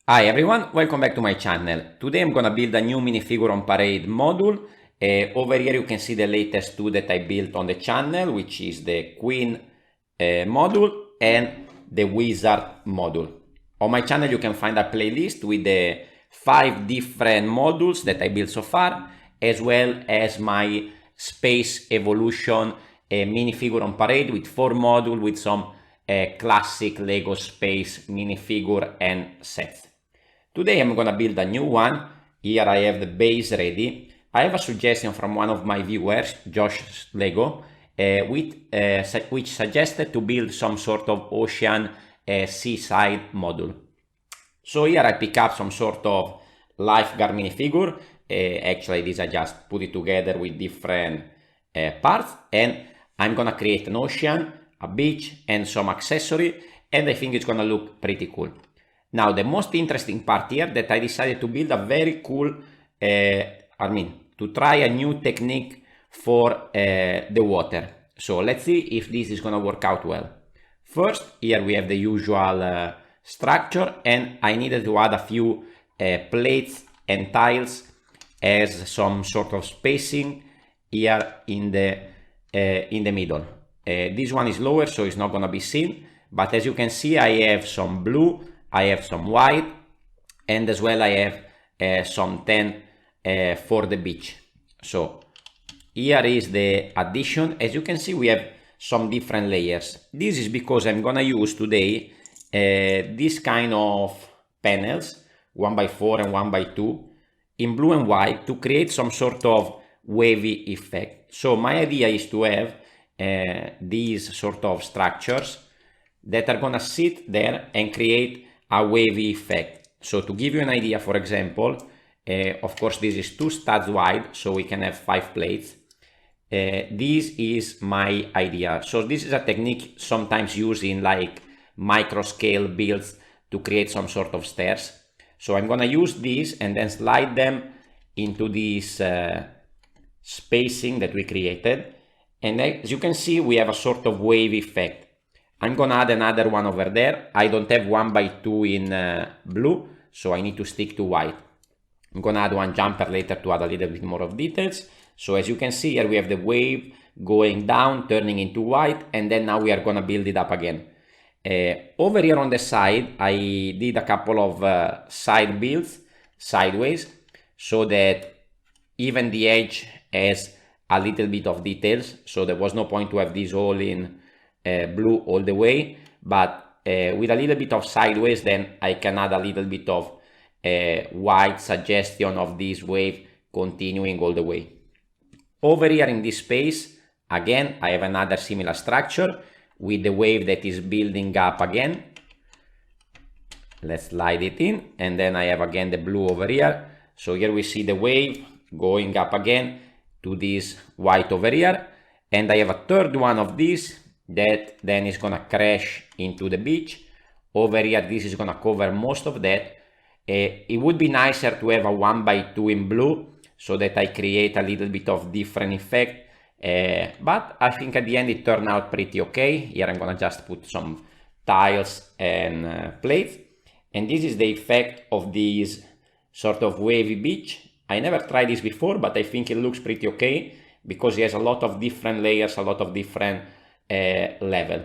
Hi everyone, welcome back to my channel. Today I'm gonna build a new minifigure on Parade module. Over here you can see the latest two that I built on the channel, which is the Queen module and the Wizard module. On my channel you can find a playlist with the 5 different modules that I built so far, as well as my Space Evolution minifigure on Parade with 4 modules with some classic Lego Space minifigure and sets. Today I'm gonna build a new one. Here I have the base ready. I have a suggestion from one of my viewers, Josh Lego, which suggested to build some sort of ocean seaside module. So here I pick up some sort of lifeguard minifigure. Actually, these I just put it together with different parts, and I'm gonna create an ocean, a beach, and some accessory, and I think it's gonna look pretty cool. Now, the most interesting part here that I decided to build a very cool, to try a new technique for the water. So let's see if this is gonna work out well. First, here we have the usual structure, and I needed to add a few plates and tiles as some sort of spacing here in the middle. This one is lower, so it's not gonna be seen, but as you can see, I have some blue, I have some white, and as well I have some tan for the beach. So here is the addition. As you can see, we have some different layers. This is because I'm gonna use today this kind of panels, 1x4 and 1x2, in blue and white to create some sort of wavy effect. So my idea is to have these sort of structures that are gonna sit there and create a wavy effect. So to give you an idea, for example, of course this is 2 studs wide, so we can have 5 plates. This is my idea. So this is a technique sometimes used in like micro scale builds to create some sort of stairs. So I'm gonna use these and then slide them into this spacing that we created. And as you can see, we have a sort of wave effect. I'm gonna add another one over there. I don't have 1x2 in blue, so I need to stick to white. I'm gonna add one jumper later to add a little bit more of details. So as you can see here, we have the wave going down, turning into white, and then now we are gonna build it up again. Over here on the side, I did a couple of side builds sideways, so that even the edge has a little bit of details. So there was no point to have this all in blue all the way, but with a little bit of sideways, then I can add a little bit of white suggestion of this wave continuing all the way. Over here in this space, again, I have another similar structure with the wave that is building up again. Let's slide it in, and then I have again the blue over here. So here we see the wave going up again to this white over here, and I have a third one of these that then is gonna crash into the beach. Over here, this is gonna cover most of that. It would be nicer to have a 1x2 in blue so that I create a little bit of different effect, but I think at the end it turned out pretty okay. Here I'm gonna just put some tiles and plates, and this is the effect of this sort of wavy beach. I never tried this before, but I think it looks pretty okay because it has a lot of different layers, a lot of different level.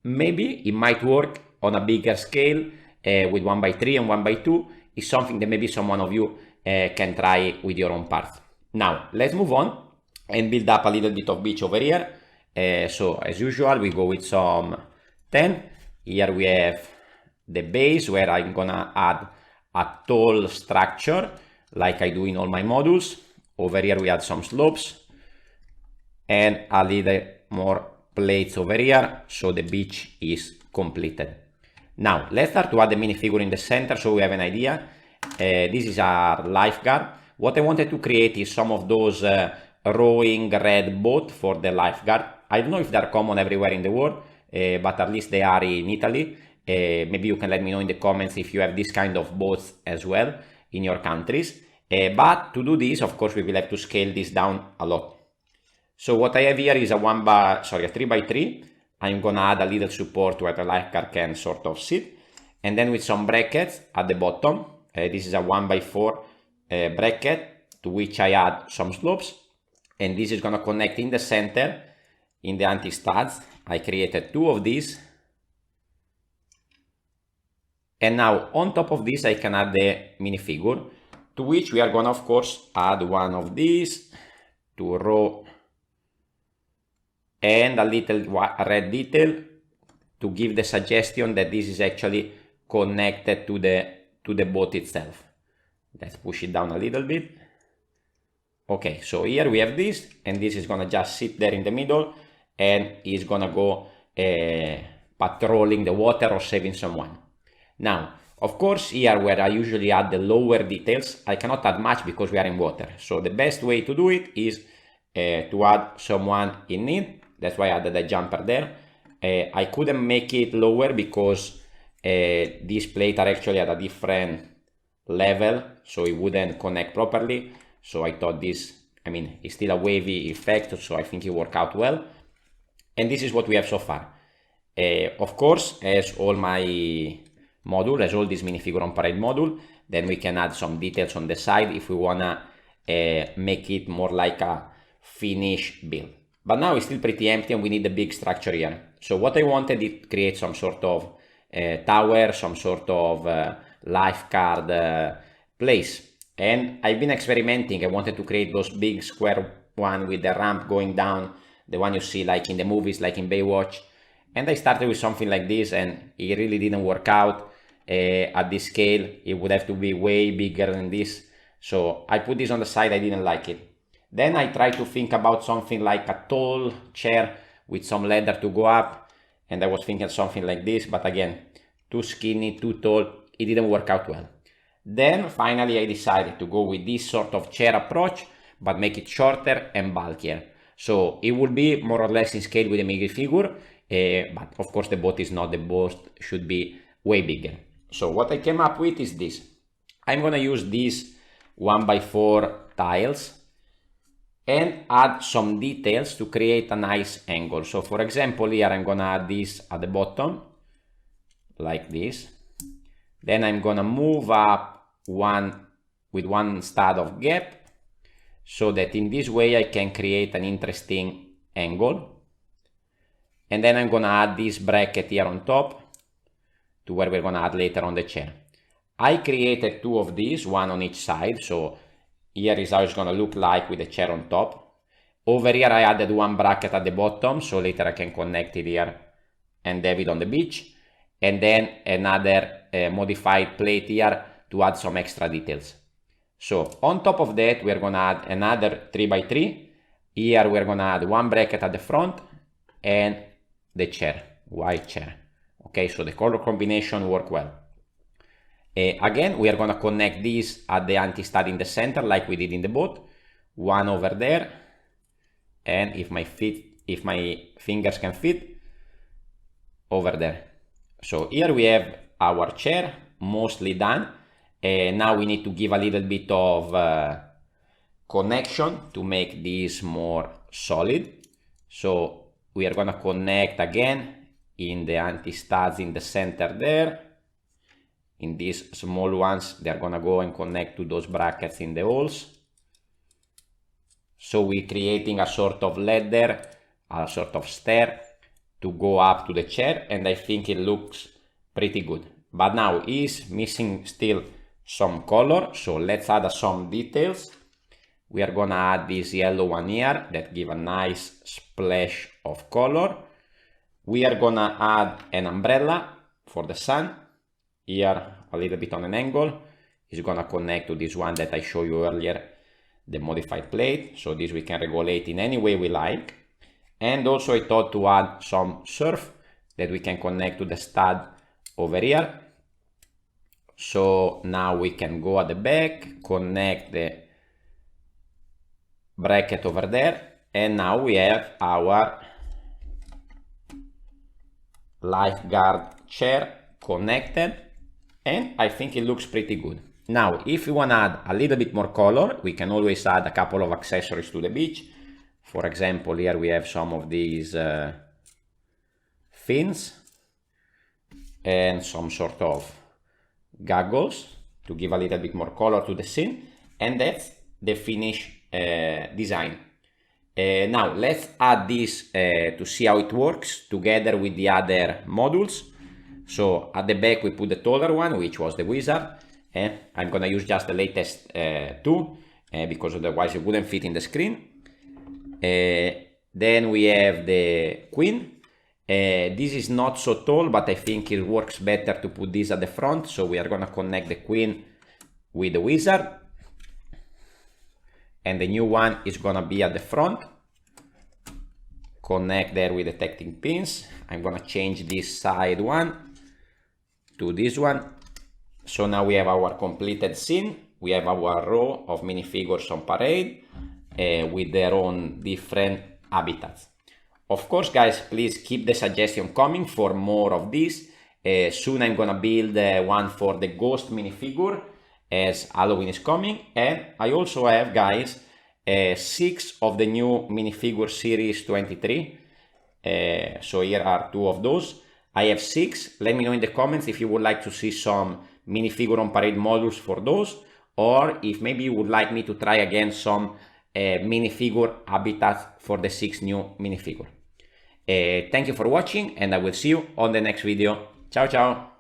Maybe it might work on a bigger scale with 1x3 and 1x2. Is something that maybe some one of you can try with your own parts. Now let's move on and build up a little bit of beach over here. So as usual, we go with some 10. Here we have the base where I'm gonna add a tall structure like I do in all my modules. Over here we add some slopes and a little more plates over here, so the beach is completed. Now let's start to add the minifigure in the center so we have an idea. This is our lifeguard. What I wanted to create is some of those rowing red boat for the lifeguard. I don't know if they're common everywhere in the world, but at least they are in Italy. Maybe you can let me know in the comments if you have this kind of boats as well in your countries. But to do this, of course, we will have to scale this down a lot. So what I have here is a 3x3. I'm gonna add a little support where the lifeguard can sort of sit. and then with some brackets at the bottom. This is a 1x4 bracket to which I add some slopes, and this is going to connect in the center in the anti-studs. I created 2 of these, and now on top of this I can add the minifigure, to which we are going to of course add 1 of these, 2 row, and a little red detail to give the suggestion that this is actually connected to the boat itself. Let's push it down a little bit. Okay, so here we have this, and this is gonna just sit there in the middle, and is gonna go patrolling the water or saving someone. Now, of course, here where I usually add the lower details, I cannot add much because we are in water. So the best way to do it is to add someone in need. That's why I added a jumper there. I couldn't make it lower because these plates are actually at a different level, so it wouldn't connect properly. So I thought this, I mean, it's still a wavy effect, so I think it worked out well. And this is what we have so far. Of course, as all my module, as all this minifigure on parade module, then we can add some details on the side if we wanna make it more like a finished build. But now it's still pretty empty and we need a big structure here. So what I wanted is to create some sort of tower, some sort of lifeguard place. And I've been experimenting. I wanted to create those big square one with the ramp going down, the one you see like in the movies, like in Baywatch. And I started with something like this, and it really didn't work out at this scale. It would have to be way bigger than this. So I put this on the side. I didn't like it. Then I tried to think about something like a tall chair with some ladder to go up, and I was thinking something like this, but again, too skinny, too tall, it didn't work out well. Then finally I decided to go with this sort of chair approach, but make it shorter and bulkier. So it will be more or less in scale with the minifigure, but of course the boat is not, the boat should be way bigger. So what I came up with is this. I'm gonna use these 1x4 tiles and add some details to create a nice angle. So for example, here I'm gonna add this at the bottom, like this. Then I'm gonna move up with one stud of gap, so that in this way I can create an interesting angle. And then I'm gonna add this bracket here on top to where we're gonna add later on the chair. I created 2 of these, 1 on each side, so here is how it's gonna look like with the chair on top. Over here I added 1 bracket at the bottom, so later I can connect it here and have it on the beach. And then another modified plate here to add some extra details. So on top of that, we're gonna add another 3x3. Here we're gonna add 1 bracket at the front and the chair, white chair. Okay, so the color combination work well. Again, we are gonna connect this at the anti-stud in the center like we did in the boat. 1 over there, and if my fingers can fit, over there. So here we have our chair mostly done. Now we need to give a little bit of connection to make this more solid. So we are gonna connect again in the anti-studs in the center there. In these small ones, they're gonna go and connect to those brackets in the holes. So we're creating a sort of ladder, a sort of stair to go up to the chair, and I think it looks pretty good. But now is missing still some color, so let's add some details. We are gonna add this yellow one here that give a nice splash of color. We are gonna add an umbrella for the sun, here a little bit on an angle. It's gonna connect to this one that I showed you earlier, the modified plate, so this we can regulate in any way we like. And also I thought to add some surf that we can connect to the stud over here. So now we can go at the back, connect the bracket over there, and now we have our lifeguard chair connected, and I think it looks pretty good. Now, if you want to add a little bit more color, we can always add a couple of accessories to the beach. For example, here we have some of these fins. and some sort of goggles to give a little bit more color to the scene, and that's the finished design. Now let's add this to see how it works together with the other modules. So at the back we put the taller one, which was the wizard, and I'm gonna use just the latest two because otherwise it wouldn't fit in the screen. Then we have the queen. This is not so tall, but I think it works better to put this at the front, so we are gonna connect the queen with the wizard, and the new one is gonna be at the front. Connect there with the detecting pins. I'm gonna change this side one to this one. So now we have our completed scene. We have our row of minifigures on parade with their own different habitats. Of course, guys, please keep the suggestion coming for more of this. Soon I'm gonna build one for the ghost minifigure as Halloween is coming, and I also have, guys, 6 of the new minifigure series 23. So here are 2 of those. I have 6. Let me know in the comments if you would like to see some minifigure on parade modules for those, or if maybe you would like me to try again some minifigure habitats for the 6 new minifigure. Thank you for watching, and I will see you on the next video. Ciao ciao!